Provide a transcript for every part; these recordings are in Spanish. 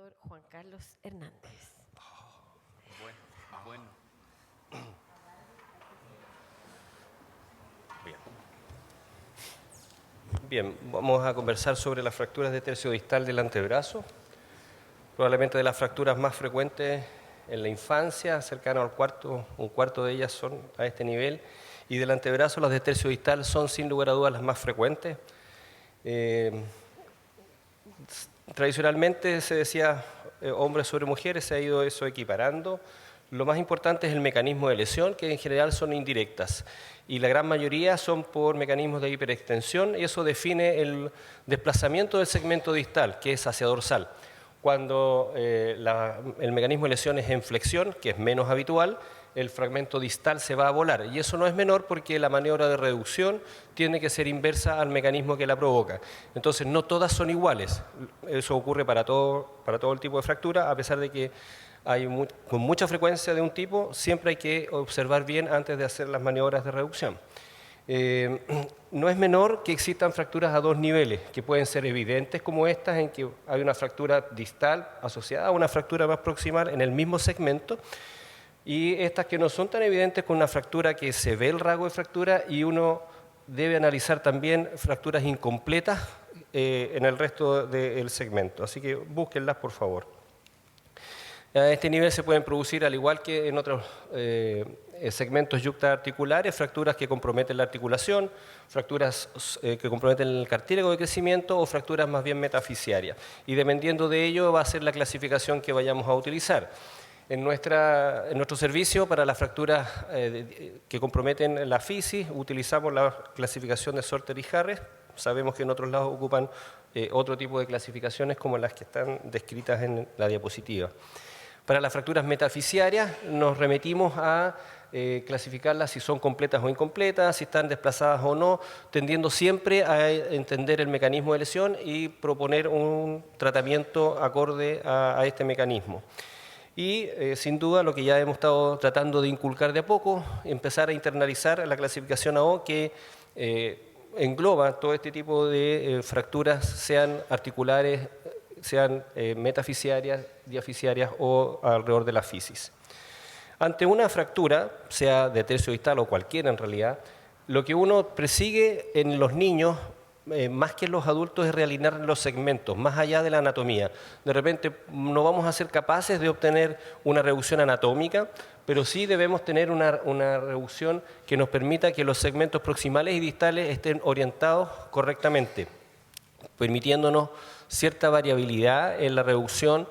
doctor Juan Carlos Hernández. Bueno. Bien, vamos a conversar sobre las fracturas de tercio distal del antebrazo, probablemente de las fracturas más frecuentes en la infancia, cercano al un cuarto de ellas son a este nivel, y del antebrazo las de tercio distal son sin lugar a dudas las más frecuentes. Tradicionalmente se decía hombres sobre mujeres, se ha ido eso equiparando. Lo más importante es el mecanismo de lesión, que en general son indirectas, y la gran mayoría son por mecanismos de hiperextensión, y eso define el desplazamiento del segmento distal, que es hacia dorsal. Cuando el mecanismo de lesión es en flexión, que es menos habitual, el fragmento distal se va a volar, y eso no es menor porque la maniobra de reducción tiene que ser inversa al mecanismo que la provoca. Entonces no todas son iguales, eso ocurre para todo el tipo de fractura, a pesar de que hay con mucha frecuencia de un tipo, siempre hay que observar bien antes de hacer las maniobras de reducción. No es menor que existan fracturas a dos niveles, que pueden ser evidentes como estas, en que hay una fractura distal asociada a una fractura más proximal en el mismo segmento, y estas que no son tan evidentes con una fractura que se ve el rasgo de fractura, y uno debe analizar también fracturas incompletas en el resto del segmento. Así que búsquenlas, por favor. A este nivel se pueden producir, al igual que en otros segmentos yuctaarticulares, fracturas que comprometen la articulación, fracturas que comprometen el cartílago de crecimiento o fracturas más bien metafisiarias. Y dependiendo de ello va a ser la clasificación que vayamos a utilizar. En nuestro servicio, para las fracturas que comprometen la fisis, utilizamos la clasificación de Salter y Harris. Sabemos que en otros lados ocupan otro tipo de clasificaciones como las que están descritas en la diapositiva. Para las fracturas metafisiarias nos remitimos a clasificarlas si son completas o incompletas, si están desplazadas o no, tendiendo siempre a entender el mecanismo de lesión y proponer un tratamiento acorde a este mecanismo. Y sin duda lo que ya hemos estado tratando de inculcar de a poco, empezar a internalizar la clasificación AO que engloba todo este tipo de fracturas, sean articulares, sean metafisiarias, diafisiarias o alrededor de la fisis. Ante una fractura, sea de tercio distal o cualquiera en realidad, lo que uno persigue en los niños, más que en los adultos, es realinear los segmentos, más allá de la anatomía. De repente no vamos a ser capaces de obtener una reducción anatómica, pero sí debemos tener una reducción que nos permita que los segmentos proximales y distales estén orientados correctamente, permitiéndonos cierta variabilidad en la reducción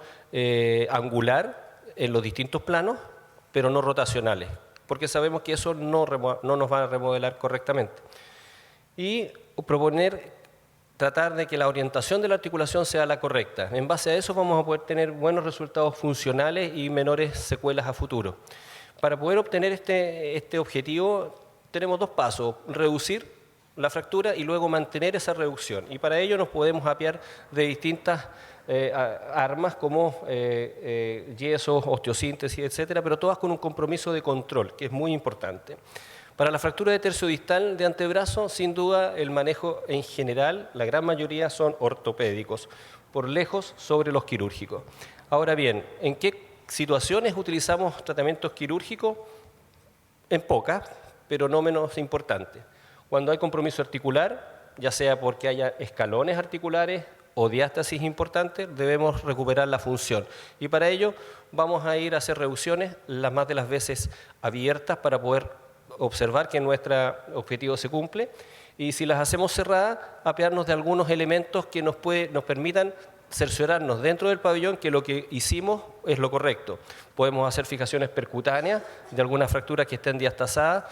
angular en los distintos planos, pero no rotacionales, porque sabemos que eso no nos va a remodelar correctamente. Y tratar de que la orientación de la articulación sea la correcta. En base a eso vamos a poder tener buenos resultados funcionales y menores secuelas a futuro. Para poder obtener este objetivo tenemos dos pasos: reducir la fractura y luego mantener esa reducción. Y para ello nos podemos apiar de distintas armas como yesos, osteosíntesis, etcétera, pero todas con un compromiso de control, que es muy importante. Para la fractura de tercio distal de antebrazo, sin duda el manejo en general, la gran mayoría son ortopédicos, por lejos sobre los quirúrgicos. Ahora bien, ¿en qué situaciones utilizamos tratamientos quirúrgicos? En pocas, pero no menos importantes. Cuando hay compromiso articular, ya sea porque haya escalones articulares o diástasis importante, debemos recuperar la función. Y para ello vamos a ir a hacer reducciones las más de las veces abiertas para poder observar que nuestro objetivo se cumple, y si las hacemos cerradas, apearnos de algunos elementos que nos permitan cerciorarnos dentro del pabellón que lo que hicimos es lo correcto. Podemos hacer fijaciones percutáneas de algunas fracturas que estén diastasadas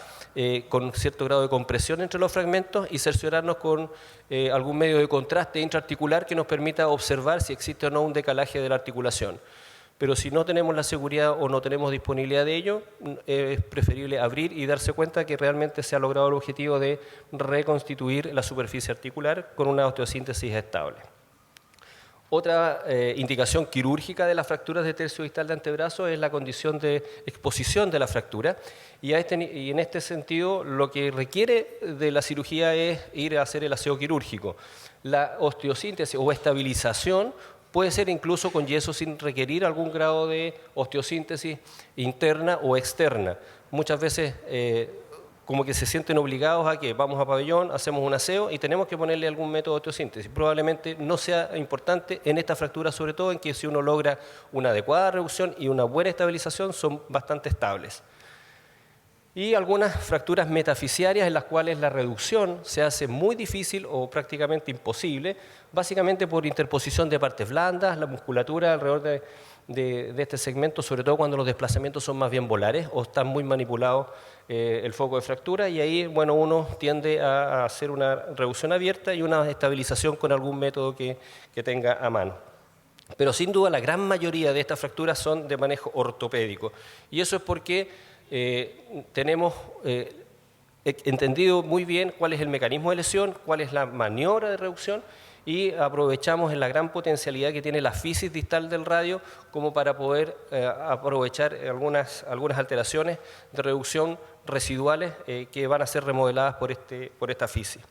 con cierto grado de compresión entre los fragmentos y cerciorarnos con algún medio de contraste intraarticular que nos permita observar si existe o no un decalaje de la articulación. Pero si no tenemos la seguridad o no tenemos disponibilidad de ello, es preferible abrir y darse cuenta que realmente se ha logrado el objetivo de reconstituir la superficie articular con una osteosíntesis estable. Otra indicación quirúrgica de las fracturas de tercio distal de antebrazo es la condición de exposición de la fractura, y en este sentido lo que requiere de la cirugía es ir a hacer el aseo quirúrgico. La osteosíntesis o estabilización Puede ser incluso con yeso sin requerir algún grado de osteosíntesis interna o externa. Muchas veces como que se sienten obligados a que vamos a pabellón, hacemos un aseo y tenemos que ponerle algún método de osteosíntesis. Probablemente no sea importante en esta fractura, sobre todo en que si uno logra una adecuada reducción y una buena estabilización, son bastante estables. Y algunas fracturas metafisiarias en las cuales la reducción se hace muy difícil o prácticamente imposible, básicamente por interposición de partes blandas, la musculatura alrededor de este segmento, sobre todo cuando los desplazamientos son más bien volares o están muy manipulados el foco de fractura, y ahí bueno, uno tiende a hacer una reducción abierta y una estabilización con algún método que tenga a mano. Pero sin duda la gran mayoría de estas fracturas son de manejo ortopédico, y eso es porque tenemos entendido muy bien cuál es el mecanismo de lesión, cuál es la maniobra de reducción, y aprovechamos en la gran potencialidad que tiene la fisis distal del radio como para poder aprovechar algunas alteraciones de reducción residuales que van a ser remodeladas por esta fisis.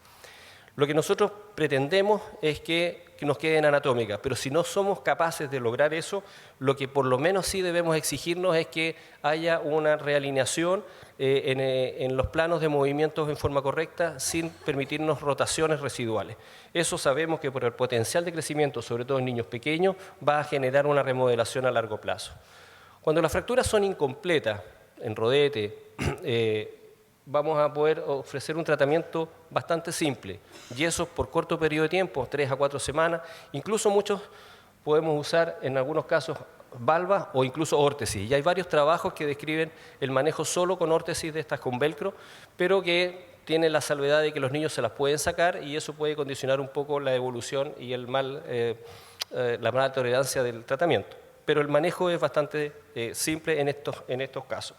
Lo que nosotros pretendemos es que nos queden anatómicas, pero si no somos capaces de lograr eso, lo que por lo menos sí debemos exigirnos es que haya una realineación en los planos de movimientos en forma correcta sin permitirnos rotaciones residuales. Eso sabemos que por el potencial de crecimiento, sobre todo en niños pequeños, va a generar una remodelación a largo plazo. Cuando las fracturas son incompletas, en rodete, vamos a poder ofrecer un tratamiento bastante simple. Yesos por corto periodo de tiempo, 3 a 4 semanas. Incluso muchos podemos usar en algunos casos valvas o incluso órtesis. Y hay varios trabajos que describen el manejo solo con órtesis de estas con velcro, pero que tiene la salvedad de que los niños se las pueden sacar y eso puede condicionar un poco la evolución y la mala tolerancia del tratamiento. Pero el manejo es bastante simple en estos casos.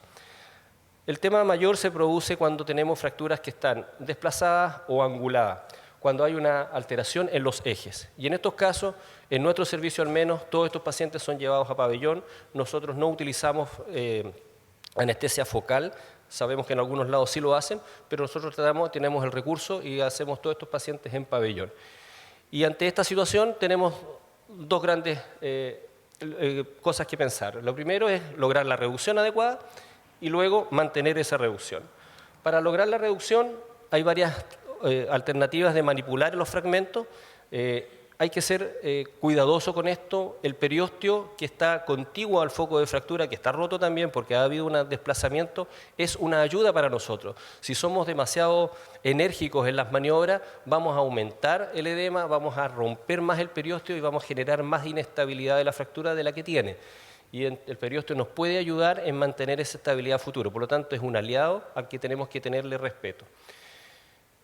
El tema mayor se produce cuando tenemos fracturas que están desplazadas o anguladas, cuando hay una alteración en los ejes. Y en estos casos, en nuestro servicio al menos, todos estos pacientes son llevados a pabellón. Nosotros no utilizamos anestesia focal, sabemos que en algunos lados sí lo hacen, pero nosotros tenemos el recurso y hacemos todos estos pacientes en pabellón. Y ante esta situación tenemos dos grandes cosas que pensar. Lo primero es lograr la reducción adecuada y luego mantener esa reducción. Para lograr la reducción hay varias alternativas de manipular los fragmentos. Hay que ser cuidadoso con esto. El periósteo que está contiguo al foco de fractura, que está roto también porque ha habido un desplazamiento, es una ayuda para nosotros. Si somos demasiado enérgicos en las maniobras, vamos a aumentar el edema, vamos a romper más el periósteo y vamos a generar más inestabilidad de la fractura de la que tiene. Y el periósteo nos puede ayudar en mantener esa estabilidad futuro. Por lo tanto, es un aliado al que tenemos que tenerle respeto.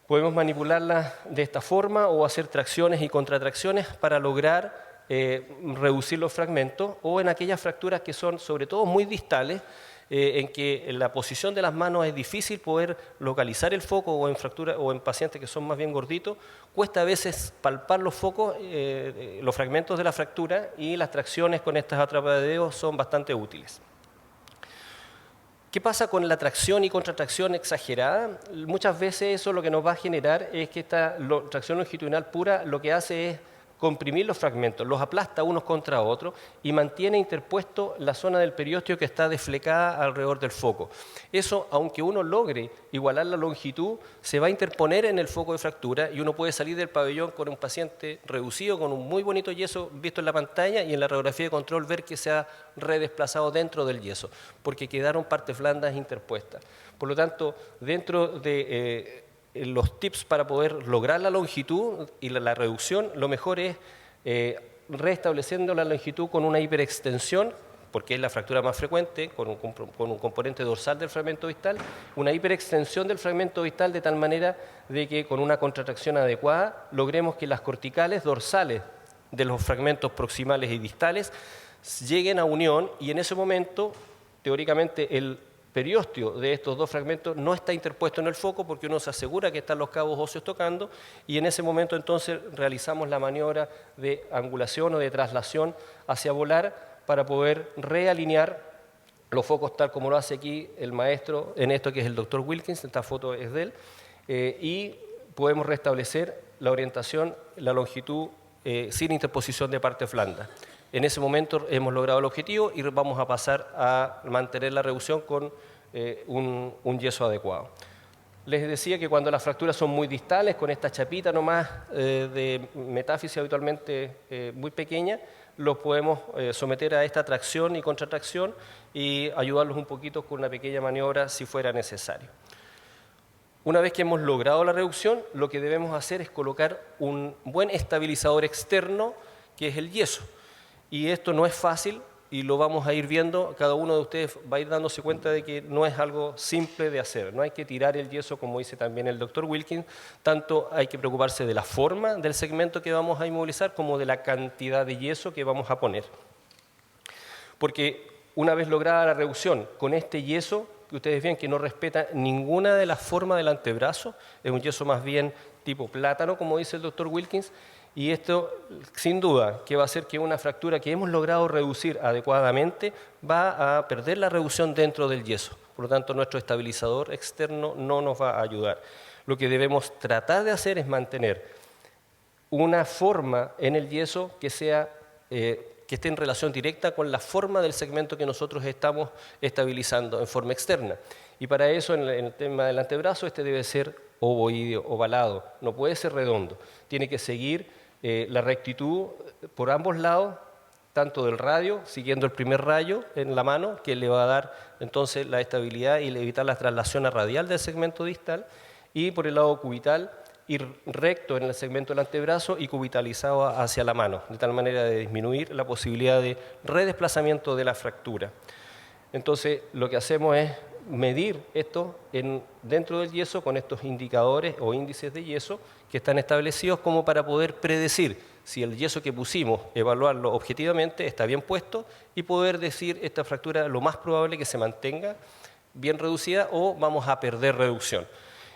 Podemos manipularla de esta forma o hacer tracciones y contratracciones para lograr reducir los fragmentos, o en aquellas fracturas que son sobre todo muy distales, en que en la posición de las manos es difícil poder localizar el foco, o en fracturas o en pacientes que son más bien gorditos, cuesta a veces palpar los focos, los fragmentos de la fractura, y las tracciones con estas atrapadedos son bastante útiles. ¿Qué pasa con la tracción y contratracción exagerada? Muchas veces eso lo que nos va a generar es que esta tracción longitudinal pura lo que hace es comprimir los fragmentos, los aplasta unos contra otros y mantiene interpuesto la zona del periósteo que está desflecada alrededor del foco. Eso, aunque uno logre igualar la longitud, se va a interponer en el foco de fractura y uno puede salir del pabellón con un paciente reducido, con un muy bonito yeso visto en la pantalla, y en la radiografía de control ver que se ha redesplazado dentro del yeso, porque quedaron partes blandas interpuestas. Por lo tanto, dentro de los tips para poder lograr la longitud y la reducción, lo mejor es restableciendo la longitud con una hiperextensión, porque es la fractura más frecuente, con un componente dorsal del fragmento distal, una hiperextensión del fragmento distal de tal manera de que con una contracción adecuada logremos que las corticales dorsales de los fragmentos proximales y distales lleguen a unión, y en ese momento, teóricamente, el periósteo de estos dos fragmentos no está interpuesto en el foco, porque uno se asegura que están los cabos óseos tocando, y en ese momento entonces realizamos la maniobra de angulación o de traslación hacia volar para poder realinear los focos tal como lo hace aquí el maestro en esto, que es el doctor Wilkins. Esta foto es de él, y podemos restablecer la orientación, la longitud sin interposición de partes blandas. En ese momento hemos logrado el objetivo y vamos a pasar a mantener la reducción con un yeso adecuado. Les decía que cuando las fracturas son muy distales, con esta chapita nomás de metáfisis habitualmente muy pequeña, los podemos someter a esta tracción y contratracción y ayudarlos un poquito con una pequeña maniobra si fuera necesario. Una vez que hemos logrado la reducción, lo que debemos hacer es colocar un buen estabilizador externo, que es el yeso. Y esto no es fácil y lo vamos a ir viendo, cada uno de ustedes va a ir dándose cuenta de que no es algo simple de hacer, no hay que tirar el yeso como dice también el doctor Wilkins, tanto hay que preocuparse de la forma del segmento que vamos a inmovilizar como de la cantidad de yeso que vamos a poner. Porque una vez lograda la reducción con este yeso, que ustedes ven que no respeta ninguna de las formas del antebrazo, es un yeso más bien tipo plátano, como dice el doctor Wilkins, y esto, sin duda, que va a hacer que una fractura que hemos logrado reducir adecuadamente va a perder la reducción dentro del yeso. Por lo tanto, nuestro estabilizador externo no nos va a ayudar. Lo que debemos tratar de hacer es mantener una forma en el yeso que sea que esté en relación directa con la forma del segmento que nosotros estamos estabilizando en forma externa. Y para eso, en el tema del antebrazo, este debe ser ovoideo, ovalado, no puede ser redondo. Tiene que seguir la rectitud por ambos lados, tanto del radio, siguiendo el primer rayo en la mano, que le va a dar entonces la estabilidad y evitar la traslación radial del segmento distal, y por el lado cubital, ir recto en el segmento del antebrazo y cubitalizado hacia la mano, de tal manera de disminuir la posibilidad de redesplazamiento de la fractura. Entonces, lo que hacemos es medir esto dentro del yeso con estos indicadores o índices de yeso que están establecidos como para poder predecir si el yeso que pusimos, evaluarlo objetivamente, está bien puesto y poder decir esta fractura lo más probable que se mantenga bien reducida o vamos a perder reducción.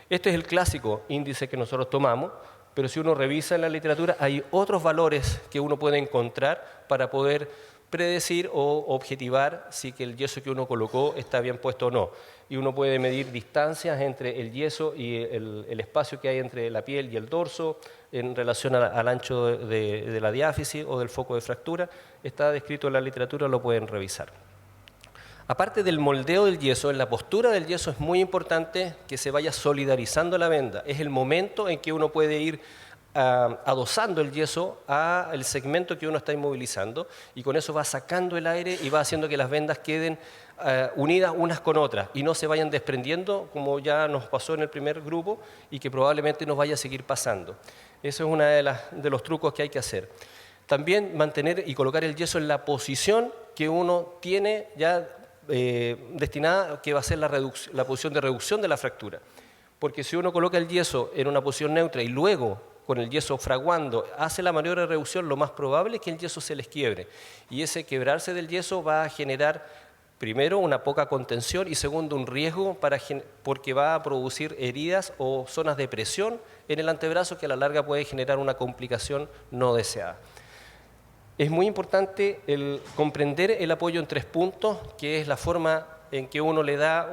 Este es el clásico índice que nosotros tomamos, pero si uno revisa en la literatura hay otros valores que uno puede encontrar para poder predecir o objetivar si que el yeso que uno colocó está bien puesto o no. Y uno puede medir distancias entre el yeso y el espacio que hay entre la piel y el dorso en relación al ancho de la diáfisis o del foco de fractura. Está descrito en la literatura, lo pueden revisar. Aparte del moldeo del yeso, en la postura del yeso es muy importante que se vaya solidarizando la venda. Es el momento en que uno puede ir adosando el yeso al segmento que uno está inmovilizando y con eso va sacando el aire y va haciendo que las vendas queden unidas unas con otras y no se vayan desprendiendo como ya nos pasó en el primer grupo y que probablemente nos vaya a seguir pasando. Eso es uno de los trucos que hay que hacer. También mantener y colocar el yeso en la posición que uno tiene ya destinada, que va a ser la posición de reducción de la fractura. Porque si uno coloca el yeso en una posición neutra y luego con el yeso fraguando hace la maniobra de reducción, lo más probable es que el yeso se les quiebre. Y ese quebrarse del yeso va a generar, primero, una poca contención y segundo, un riesgo porque va a producir heridas o zonas de presión en el antebrazo que a la larga puede generar una complicación no deseada. Es muy importante comprender el apoyo en 3 puntos, que es la forma en que uno le da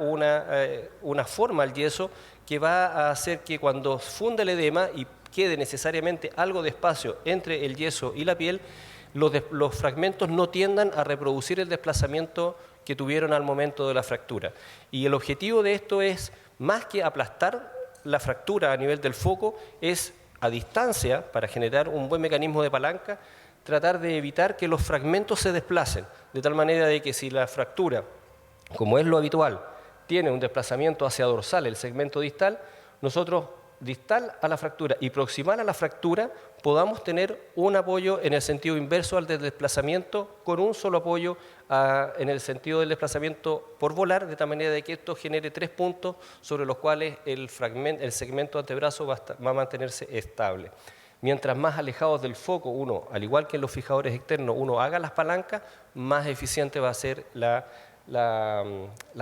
una forma al yeso que va a hacer que cuando funda el edema y quede necesariamente algo de espacio entre el yeso y la piel, los fragmentos no tiendan a reproducir el desplazamiento que tuvieron al momento de la fractura. Y el objetivo de esto es, más que aplastar la fractura a nivel del foco, es a distancia, para generar un buen mecanismo de palanca, tratar de evitar que los fragmentos se desplacen, de tal manera de que si la fractura, como es lo habitual, tiene un desplazamiento hacia dorsal, el segmento distal, nosotros distal a la fractura y proximal a la fractura podamos tener un apoyo en el sentido inverso al del desplazamiento con un solo apoyo en el sentido del desplazamiento por volar, de tal manera de que esto genere 3 puntos sobre los cuales el segmento antebrazo va a mantenerse estable. Mientras más alejados del foco uno, al igual que en los fijadores externos, uno haga las palancas, más eficiente va a ser la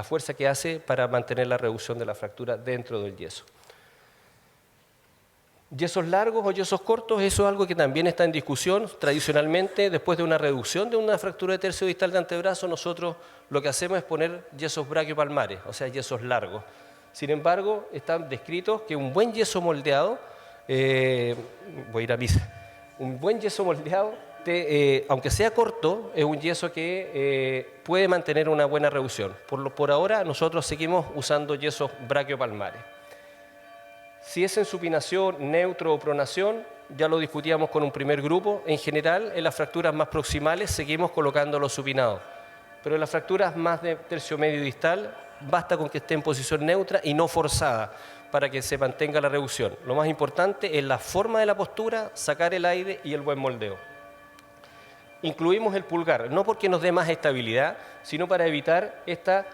fuerza que hace para mantener la reducción de la fractura dentro del yeso. Yesos largos o yesos cortos, eso es algo que también está en discusión. Tradicionalmente, después de una reducción de una fractura de tercio distal de antebrazo, nosotros lo que hacemos es poner yesos braquiopalmares, o sea, yesos largos. Sin embargo, están descritos que un buen yeso moldeado, voy a ir a misa, Un buen yeso moldeado, aunque sea corto, es un yeso que puede mantener una buena reducción. Por ahora nosotros seguimos usando yesos braquiopalmares. Si es en supinación, neutro o pronación, ya lo discutíamos con un primer grupo. En general, en las fracturas más proximales seguimos colocando los supinados. Pero en las fracturas más de tercio medio distal, basta con que esté en posición neutra y no forzada para que se mantenga la reducción. Lo más importante es la forma de la postura, sacar el aire y el buen moldeo. Incluimos el pulgar, no porque nos dé más estabilidad, sino para evitar esta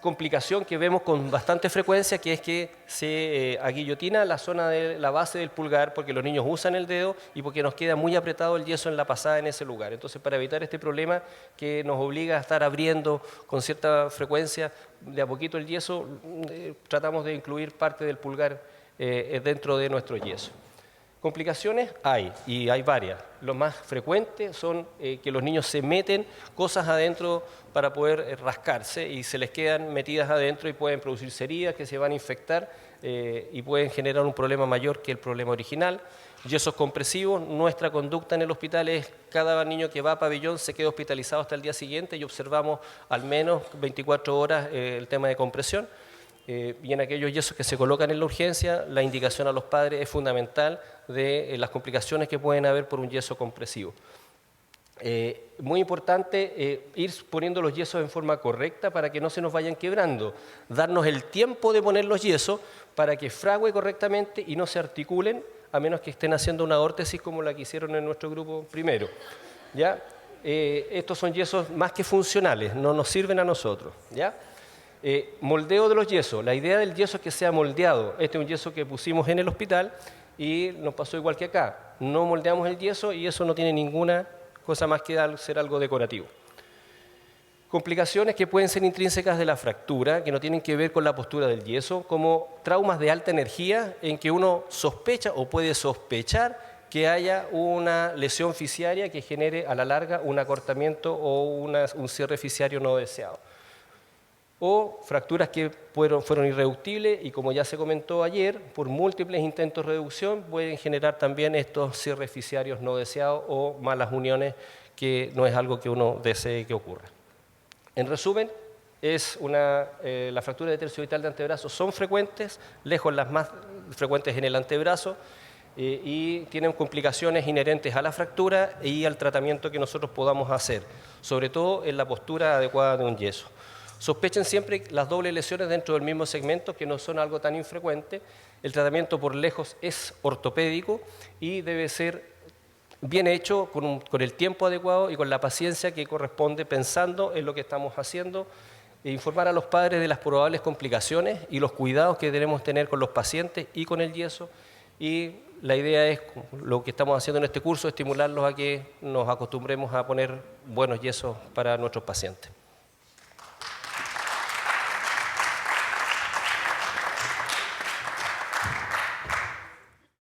complicación que vemos con bastante frecuencia, que es que se aguillotina la zona de la base del pulgar porque los niños usan el dedo y porque nos queda muy apretado el yeso en la pasada en ese lugar. Entonces, para evitar este problema que nos obliga a estar abriendo con cierta frecuencia de a poquito el yeso, tratamos de incluir parte del pulgar dentro de nuestro yeso. Complicaciones hay, y hay varias. Lo más frecuente son que los niños se meten cosas adentro para poder rascarse y se les quedan metidas adentro y pueden producirse heridas que se van a infectar y pueden generar un problema mayor que el problema original. Yesos compresivos, nuestra conducta en el hospital es cada niño que va a pabellón se queda hospitalizado hasta el día siguiente y observamos al menos 24 horas el tema de compresión. Y en aquellos yesos que se colocan en la urgencia, la indicación a los padres es fundamental de las complicaciones que pueden haber por un yeso compresivo. Muy importante ir poniendo los yesos en forma correcta para que no se nos vayan quebrando. Darnos el tiempo de poner los yesos para que fragüe correctamente y no se articulen, a menos que estén haciendo una órtesis como la que hicieron en nuestro grupo primero. ¿Ya? Estos son yesos más que funcionales, no nos sirven a nosotros. ¿Ya? Moldeo de los yesos. La idea del yeso es que sea moldeado. Este es un yeso que pusimos en el hospital y nos pasó igual que acá. No moldeamos el yeso y eso no tiene ninguna cosa más que ser algo decorativo. Complicaciones que pueden ser intrínsecas de la fractura, que no tienen que ver con la postura del yeso, como traumas de alta energía en que uno sospecha o puede sospechar que haya una lesión fisiaria que genere a la larga un acortamiento o un cierre fisiario no deseado. O fracturas que fueron irreductibles y, como ya se comentó ayer, por múltiples intentos de reducción pueden generar también estos cierres fisiarios no deseados o malas uniones, que no es algo que uno desee que ocurra. En resumen, las fracturas de tercio distal de antebrazo son frecuentes, lejos las más frecuentes en el antebrazo, y tienen complicaciones inherentes a la fractura y al tratamiento que nosotros podamos hacer, sobre todo en la postura adecuada de un yeso. Sospechen siempre las dobles lesiones dentro del mismo segmento, que no son algo tan infrecuente. El tratamiento por lejos es ortopédico y debe ser bien hecho con el tiempo adecuado y con la paciencia que corresponde, pensando en lo que estamos haciendo, e informar a los padres de las probables complicaciones y los cuidados que debemos tener con los pacientes y con el yeso. Y la idea es, lo que estamos haciendo en este curso, estimularlos a que nos acostumbremos a poner buenos yesos para nuestros pacientes.